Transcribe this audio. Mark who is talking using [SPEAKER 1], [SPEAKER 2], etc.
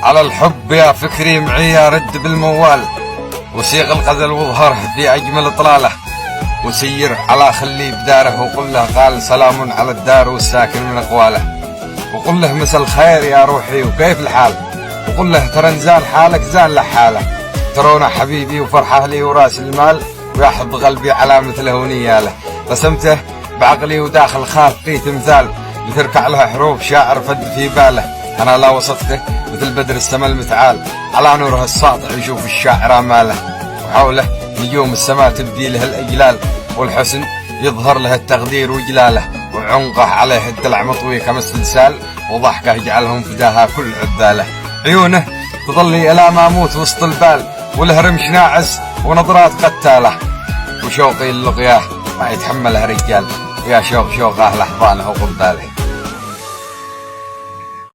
[SPEAKER 1] على الحب يا فكري معي رد بالموال، وسيغ الغزل وظهره في أجمل طلاله، وسير على خلي بداره وقل له قال سلام على الدار والساكن من أقواله، وقل له مسا الخير يا روحي وكيف الحال، وقل له ترى نزال حالك زال له حاله، ترونا حبيبي وفرحه لي وراس المال، ويحب قلبي على مثله ونياله، رسمته بعقلي وداخل خاف فيه تمثال، لتركع له حروف شاعر فد في باله، أنا لا وصفته مثل بدر السما المتعال، على نوره الساطع يشوف الشاعر آماله، وحوله نجوم السماء تبدي له الإجلال، والحسن يظهر له التقدير وجلاله، وعنقه عليه الدلع مطوي كمسلسال، وضحكه يجعلهم فداها كل عذاله، عيونه تظلي إلى ما أموت وسط البال، وله رمش ناعس ونظرات قتاله، وشوقي للقياه ما يتحمله رجال، ويا شوق شوقه لحظانه وقباله.